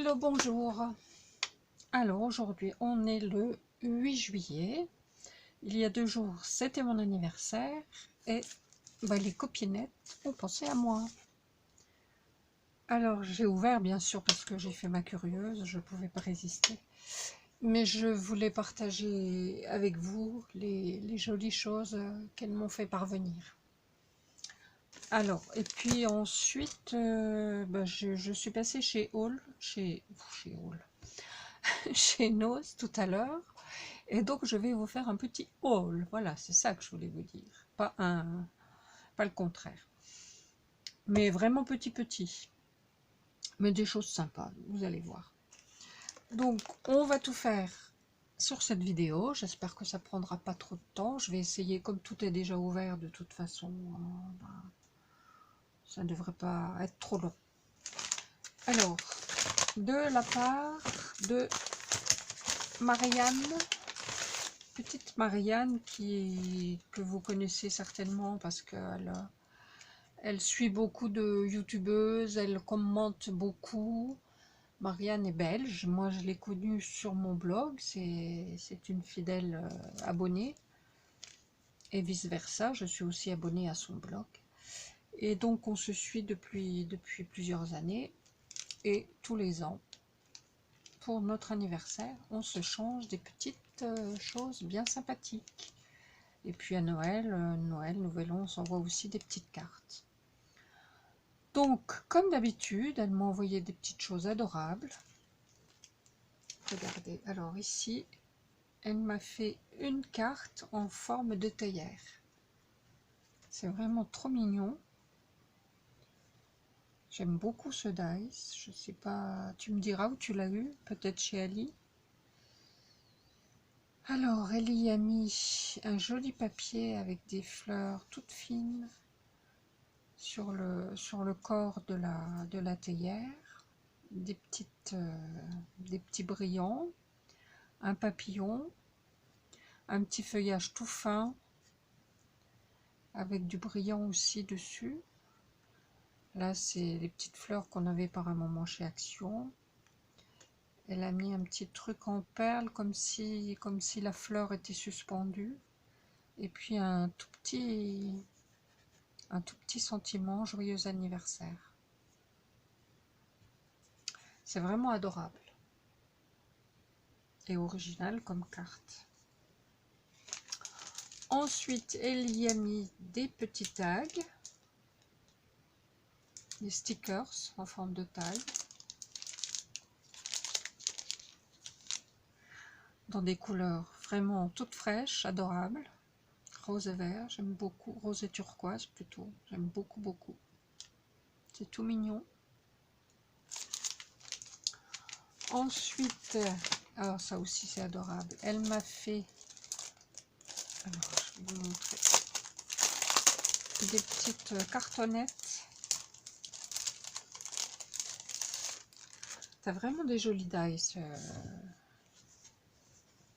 Hello, bonjour. Alors aujourd'hui on est le 8 juillet. Il y a 2 jours c'était mon anniversaire et les copinettes ont pensé à moi. Alors j'ai ouvert bien sûr parce que j'ai fait ma curieuse, je ne pouvais pas résister. Mais je voulais partager avec vous les jolies choses qu'elles m'ont fait parvenir. Alors, et puis ensuite, je suis passée chez Hall, chez Hall, chez Noz tout à l'heure. Et donc, je vais vous faire un petit haul. Voilà, c'est ça que je voulais vous dire. Pas le contraire. Mais vraiment petit. Mais des choses sympas, vous allez voir. Donc, on va tout faire sur cette vidéo. J'espère que ça prendra pas trop de temps. Je vais essayer, comme tout est déjà ouvert de toute façon, ça ne devrait pas être trop long. Alors, de la part de Marianne, petite Marianne que vous connaissez certainement parce qu'elle suit beaucoup de youtubeuses, elle commente beaucoup. Marianne est belge, moi je l'ai connue sur mon blog, c'est une fidèle abonnée et vice versa, je suis aussi abonnée à son blog. Et donc on se suit depuis plusieurs années et tous les ans, pour notre anniversaire, on se change des petites choses bien sympathiques. Et puis à Noël, Nouvel An, on s'envoie aussi des petites cartes. Donc, comme d'habitude, elle m'a envoyé des petites choses adorables. Regardez, alors ici, elle m'a fait une carte en forme de théière. C'est vraiment trop mignon. J'aime beaucoup ce dice. Je sais pas, tu me diras où tu l'as eu, peut-être chez Ali. Alors, elle y a mis un joli papier avec des fleurs toutes fines sur le corps de la théière, des petits brillants, un papillon, un petit feuillage tout fin avec du brillant aussi dessus. Là, c'est les petites fleurs qu'on avait par un moment chez Action. Elle a mis un petit truc en perles comme si la fleur était suspendue. Et puis un tout petit sentiment, joyeux anniversaire. C'est vraiment adorable et original comme carte. Ensuite, elle y a mis des petits tags, des stickers en forme de tag, dans des couleurs vraiment toutes fraîches, adorables, rose et vert, j'aime beaucoup, rose et turquoise plutôt, j'aime beaucoup. C'est tout mignon. Ensuite, alors ça aussi c'est adorable, elle m'a fait, alors je vais vous montrer, des petites cartonnettes. T'as vraiment des jolis dice,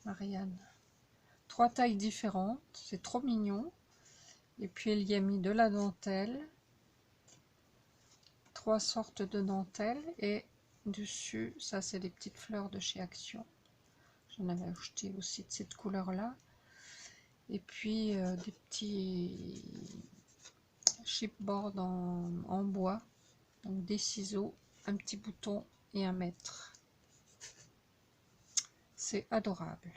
Marianne. 3 tailles différentes, c'est trop mignon. Et puis elle y a mis de la dentelle, 3 sortes de dentelle, et dessus, ça c'est des petites fleurs de chez Action. J'en avais acheté aussi de cette couleur là. Et puis des petits chipboard en bois, donc des ciseaux, un petit bouton et un mètre. C'est adorable.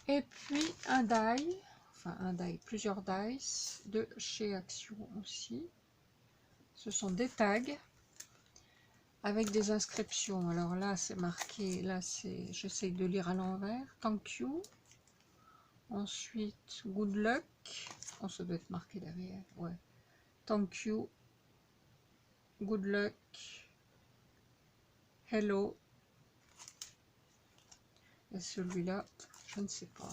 Et puis un die, plusieurs dice de chez Action aussi. Ce sont des tags avec des inscriptions. Alors là c'est marqué, là c'est, j'essaye de lire à l'envers, thank you. Ensuite good luck, oh, ça doit être marqué derrière, ouais, thank you, good luck, hello. Et celui-là, je ne sais pas.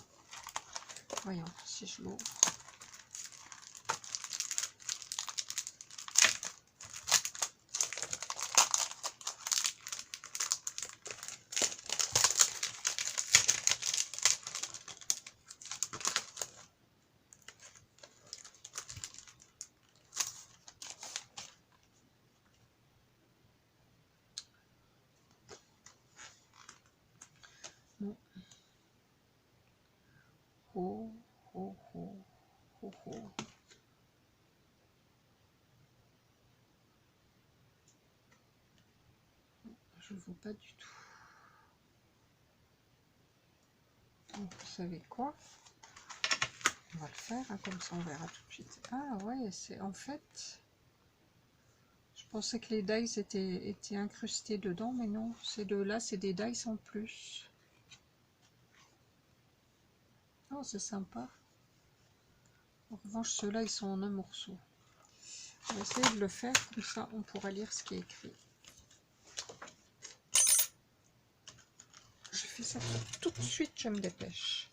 Voyons si je l'ouvre. je ne vois pas du tout. Donc, vous savez quoi? On va le faire, hein, comme ça on verra tout de suite. Ah ouais, c'est en fait... Je pensais que les dies étaient incrustés dedans, mais non, ces deux-là, c'est des dies en plus. Oh, c'est sympa. En revanche, ceux-là, ils sont en un morceau. On va essayer de le faire, comme ça on pourra lire ce qui est écrit. Je fais ça tout de suite, je me dépêche.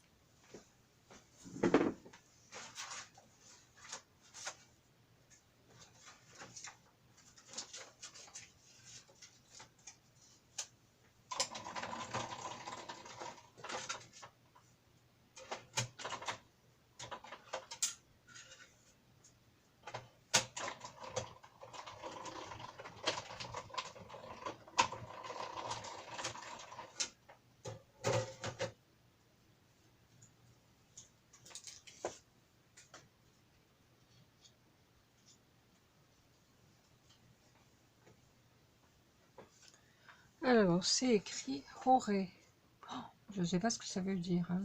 Alors, c'est écrit Horé. Oh, je ne sais pas ce que ça veut dire. Hein.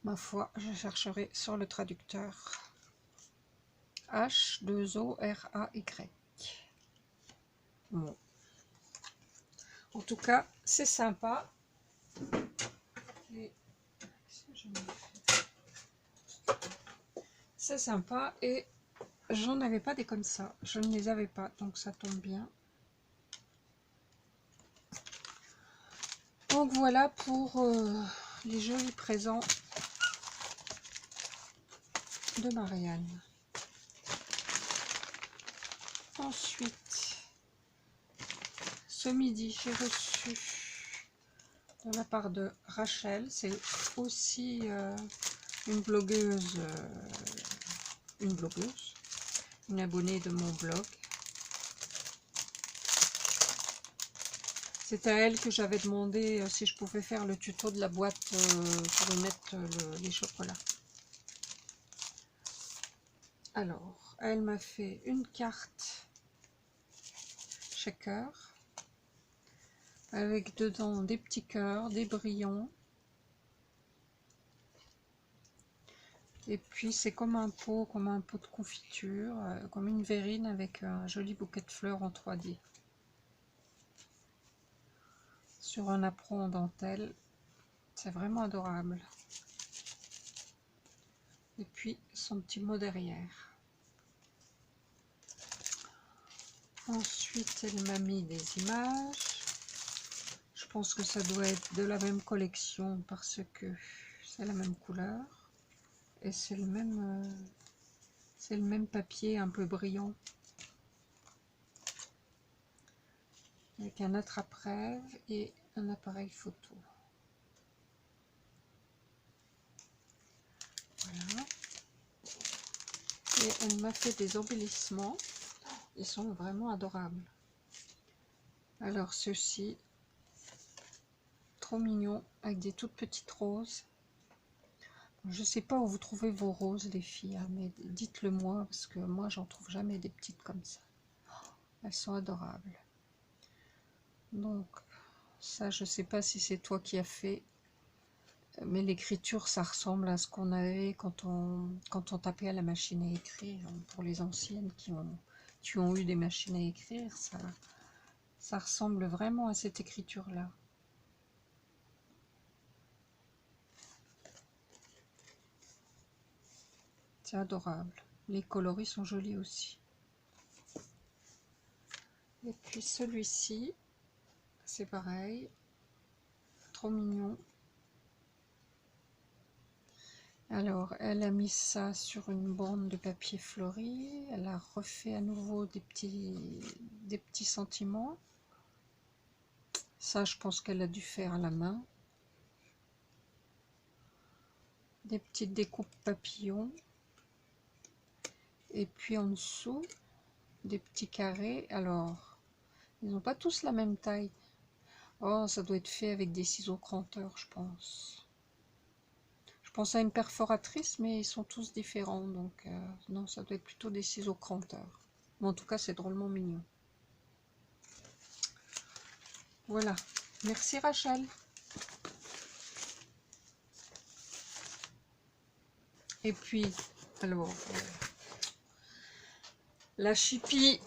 Ma foi, je chercherai sur le traducteur. H2ORAY. Bon. En tout cas, c'est sympa. C'est sympa et j'en avais pas des comme ça. Je ne les avais pas, donc ça tombe bien. Donc voilà pour les jolis présents de Marianne. Ensuite, ce midi, j'ai reçu de la part de Rachel, c'est aussi une blogueuse, une abonnée de mon blog. C'est à elle que j'avais demandé si je pouvais faire le tuto de la boîte pour y mettre les chocolats. Alors, elle m'a fait une carte shaker avec dedans des petits cœurs, des brillants. Et puis c'est comme un pot de confiture, comme une verrine avec un joli bouquet de fleurs en 3D. Sur un apron en dentelle, c'est vraiment adorable. Et puis son petit mot derrière. Ensuite, elle m'a mis des images. Je pense que ça doit être de la même collection parce que c'est la même couleur. Et c'est le même papier un peu brillant. Avec un attrape-rêve et un appareil photo. Voilà. Et elle m'a fait des embellissements. Ils sont vraiment adorables. Alors ceux-ci, trop mignons, avec des toutes petites roses. Je ne sais pas où vous trouvez vos roses, les filles, hein, mais dites-le moi, parce que moi, j'en trouve jamais des petites comme ça. Elles sont adorables. Donc, ça, je ne sais pas si c'est toi qui as fait, mais l'écriture, ça ressemble à ce qu'on avait quand on tapait à la machine à écrire. Pour les anciennes qui ont eu des machines à écrire, ça ressemble vraiment à cette écriture-là. C'est adorable. Les coloris sont jolis aussi. Et puis celui-ci, c'est pareil. Trop mignon. Alors, elle a mis ça sur une bande de papier fleuri. Elle a refait à nouveau des petits sentiments. Ça, je pense qu'elle a dû faire à la main. Des petites découpes papillons. Et puis en dessous, des petits carrés. Alors, ils n'ont pas tous la même taille. Oh, ça doit être fait avec des ciseaux cranteurs, je pense. Je pense à une perforatrice, mais ils sont tous différents. Donc, non, ça doit être plutôt des ciseaux cranteurs. Mais en tout cas, c'est drôlement mignon. Voilà. Merci Rachel. Et puis, alors, la chipie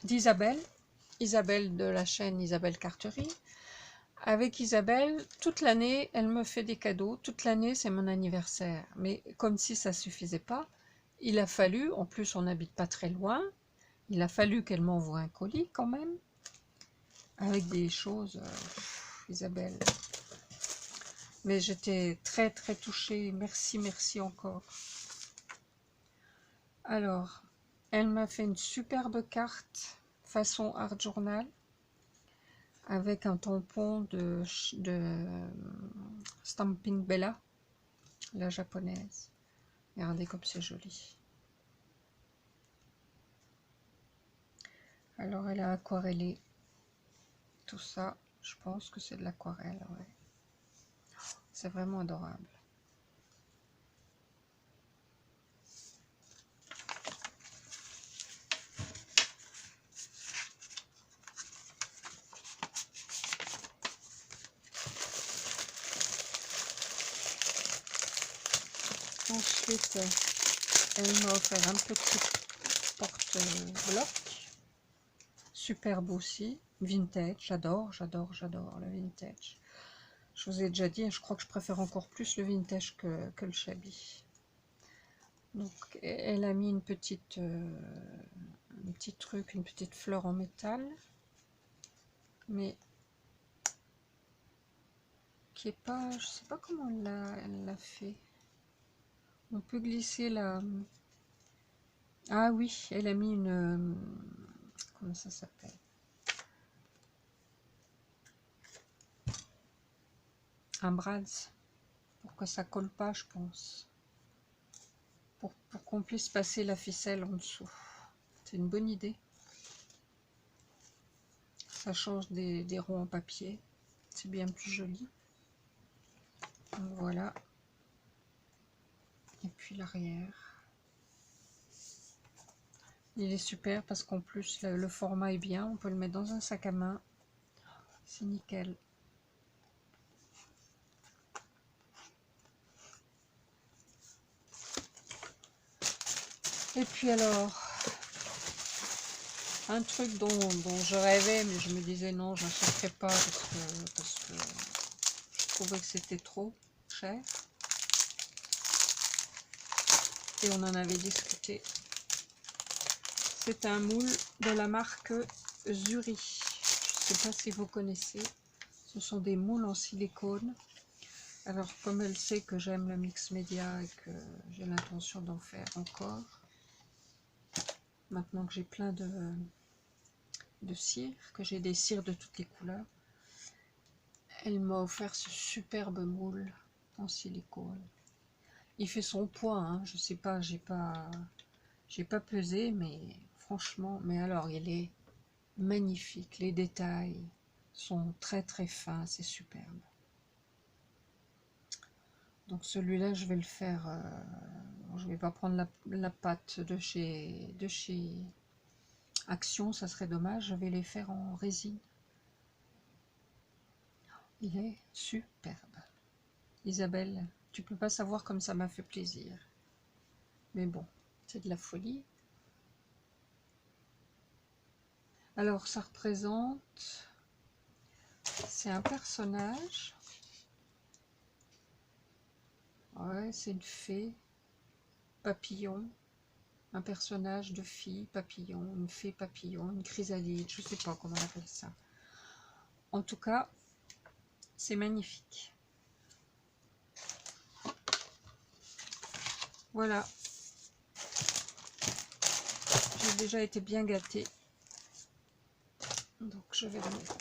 d'Isabelle. Isabelle de la chaîne Isabelle Carterie. Avec Isabelle, toute l'année, elle me fait des cadeaux. Toute l'année, c'est mon anniversaire. Mais comme si ça ne suffisait pas, il a fallu, en plus on n'habite pas très loin, il a fallu qu'elle m'envoie un colis quand même, avec des choses, Isabelle. Mais j'étais très très touchée. Merci, merci encore. Alors, elle m'a fait une superbe carte façon art journal avec un tampon de Stampin' Bella, la japonaise. Regardez comme c'est joli. Alors elle a aquarellé tout ça. Je pense que c'est de l'aquarelle, ouais. C'est vraiment adorable. Ensuite, elle m'a offert un petit porte-bloc. Superbe aussi. Vintage. J'adore, j'adore, j'adore le vintage. Je vous ai déjà dit, je crois que je préfère encore plus le vintage que le shabby. Donc, elle a mis un petit truc, une petite fleur en métal. Mais qui est pas, je sais pas comment elle l'a fait. On peut glisser la... Ah oui, elle a mis une... Comment ça s'appelle? Un brads. Pour que ça colle pas, je pense. Pour qu'on puisse passer la ficelle en dessous. C'est une bonne idée. Ça change des ronds en papier. C'est bien plus joli. Donc voilà. Et puis l'arrière. Il est super parce qu'en plus le format est bien. On peut le mettre dans un sac à main. C'est nickel. Et puis alors, un truc dont je rêvais, mais je me disais non, je n'achèterais pas parce que je trouvais que c'était trop cher. Et on en avait discuté. C'est un moule de la marque Zuri. Je ne sais pas si vous connaissez. Ce sont des moules en silicone. Alors, comme elle sait que j'aime le mix média et que j'ai l'intention d'en faire encore, maintenant que j'ai plein de cire, que j'ai des cires de toutes les couleurs, elle m'a offert ce superbe moule en silicone. Il fait son poids, hein. Je sais pas, j'ai pas pesé, mais franchement, mais alors il est magnifique. Les détails sont très très fins, c'est superbe. Donc celui-là, je vais le faire. Je vais pas prendre la pâte de chez Action, ça serait dommage. Je vais les faire en résine. Il est superbe. Isabelle, tu peux pas savoir comme ça m'a fait plaisir. Mais bon, c'est de la folie. Alors, ça représente... C'est un personnage. Ouais, c'est une fée. Papillon. Un personnage de fille papillon. Une fée papillon. Une chrysalide. Je sais pas comment on appelle ça. En tout cas, c'est magnifique. Voilà. J'ai déjà été bien gâtée. Donc je vais le mettre.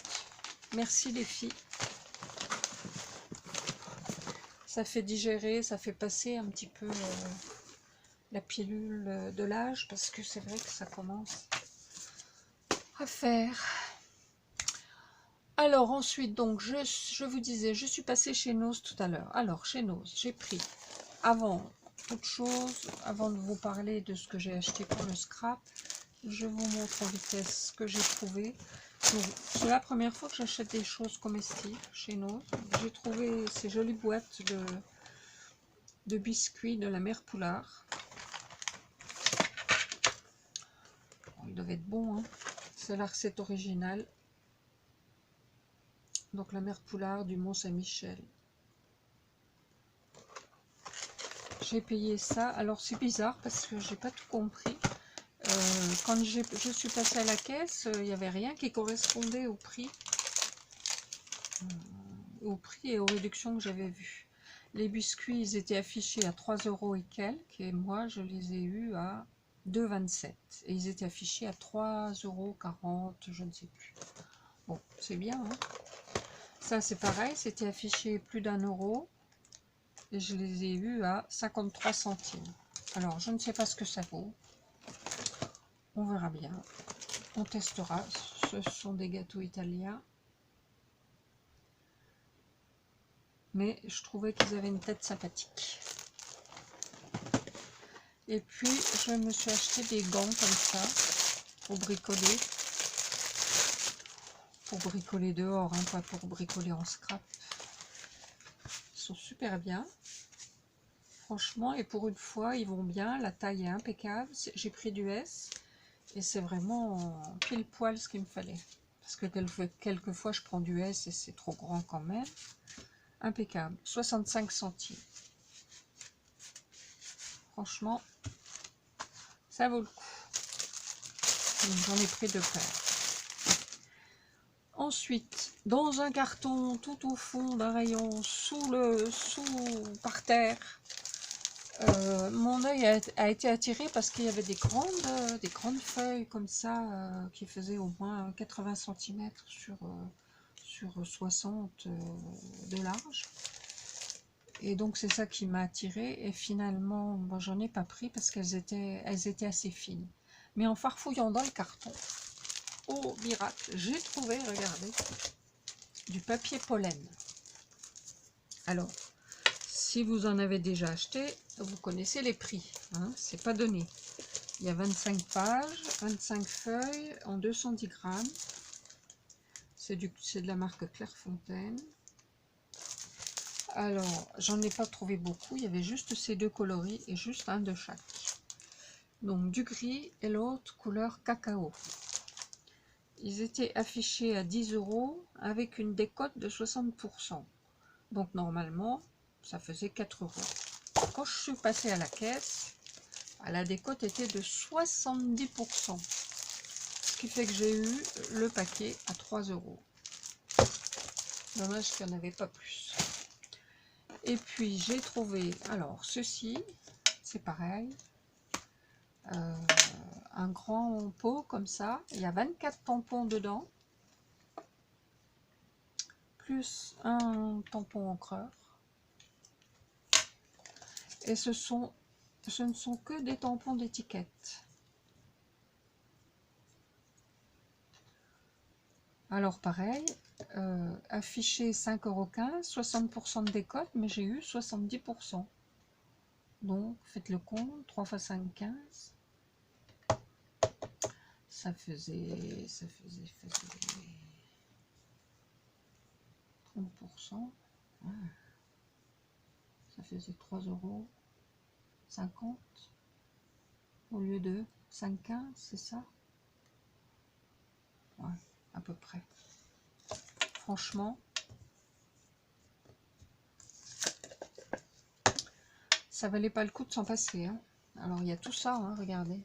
Merci les filles. Ça fait digérer, ça fait passer un petit peu la pilule de l'âge, parce que c'est vrai que ça commence à faire. Alors ensuite, donc je vous disais, je suis passée chez Nose tout à l'heure. Alors chez Nose, j'ai pris, avant toute chose, avant de vous parler de ce que j'ai acheté pour le scrap, je vous montre en vitesse ce que j'ai trouvé. C'est la première fois que j'achète des choses comestibles chez nous. J'ai trouvé ces jolies boîtes de biscuits de la mère Poulard. Bon, ils doivent être bons, hein. C'est la recette originale. Donc la mère Poulard du Mont-Saint-Michel. J'ai payé ça. Alors c'est bizarre parce que j'ai pas tout compris. Quand je suis passée à la caisse, il n'y avait rien qui correspondait au prix et aux réductions que j'avais vues. Les biscuits, ils étaient affichés à 3 € et quelques, et moi je les ai eus à 2,27 €. Et ils étaient affichés à 3,40 €, je ne sais plus. Bon, c'est bien, hein. Ça c'est pareil, c'était affiché plus d'1 € et je les ai eus à 53 centimes. Alors je ne sais pas ce que ça vaut. On verra bien. On testera. Ce sont des gâteaux italiens. Mais je trouvais qu'ils avaient une tête sympathique. Et puis, je me suis acheté des gants comme ça, pour bricoler. Pour bricoler dehors, hein, pas pour bricoler en scrap. Ils sont super bien. Franchement, et pour une fois, ils vont bien. La taille est impeccable. J'ai pris du S. Et c'est vraiment pile poil ce qu'il me fallait. Parce que quelquefois, je prends du S et c'est trop grand quand même. Impeccable. 65 centimes. Franchement, ça vaut le coup. J'en ai pris 2 paires. Ensuite, dans un carton tout au fond d'un rayon, par terre, mon œil a été attiré parce qu'il y avait des grandes feuilles comme ça qui faisaient au moins 80 cm sur 60 de large. Et donc c'est ça qui m'a attiré, et finalement bon, j'en ai pas pris parce qu'elles étaient assez fines. Mais en farfouillant dans le carton, oh miracle, j'ai trouvé, regardez, du papier pollen. Alors, si vous en avez déjà acheté, vous connaissez les prix, hein, c'est pas donné. Il y a 25 pages, 25 feuilles en 210 grammes. C'est de la marque Clairefontaine. Alors, j'en ai pas trouvé beaucoup, il y avait juste ces 2 coloris et juste un de chaque. Donc du gris et l'autre couleur cacao. Ils étaient affichés à 10 € avec une décote de 60%. Donc normalement, ça faisait 4 €. Quand je suis passée à la caisse, la décote était de 70%. Ce qui fait que j'ai eu le paquet à 3 €. Dommage qu'il n'y en avait pas plus. Et puis j'ai trouvé, alors ceci, c'est pareil, un grand pot comme ça, il y a 24 tampons dedans, plus un tampon encreur, et ce ne sont que des tampons d'étiquette. Alors pareil, affiché 5,15 €, 60% de décote, mais j'ai eu 70%. Donc faites le compte, 3 x 5, 15. Ça faisait 30%. Ah, ça faisait 3,50 € au lieu de 5,15 €, c'est ça? Ouais, à peu près. Franchement, ça valait pas le coup de s'en passer, hein. Alors il y a tout ça, hein, regardez.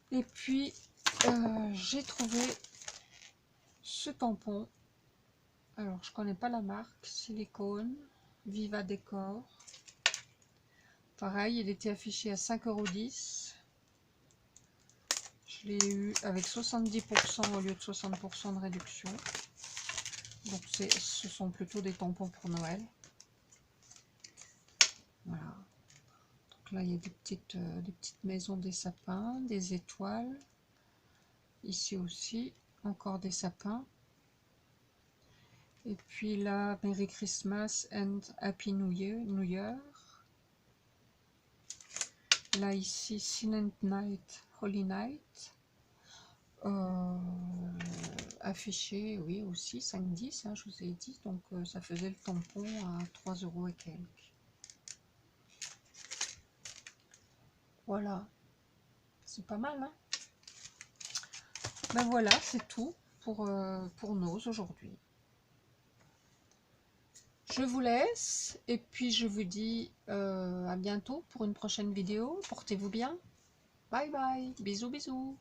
Et puis j'ai trouvé ce tampon. Alors je connais pas la marque, silicone, Viva Décor. Pareil, il était affiché à 5,10 €. Je l'ai eu avec 70% au lieu de 60% de réduction. Donc ce sont plutôt des tampons pour Noël. Voilà. Donc là il y a des petites maisons, des sapins, des étoiles. Ici aussi, encore des sapins. Et puis là, Merry Christmas and Happy New Year. Là ici, Silent Night, Holy Night. Affiché, oui aussi, 5,10, hein, je vous ai dit. Donc ça faisait le tampon à 3 € et quelques. Voilà. C'est pas mal, hein. Ben voilà, c'est tout pour Nose aujourd'hui. Je vous laisse et puis je vous dis à bientôt pour une prochaine vidéo. Portez-vous bien. Bye bye. Bisous bisous.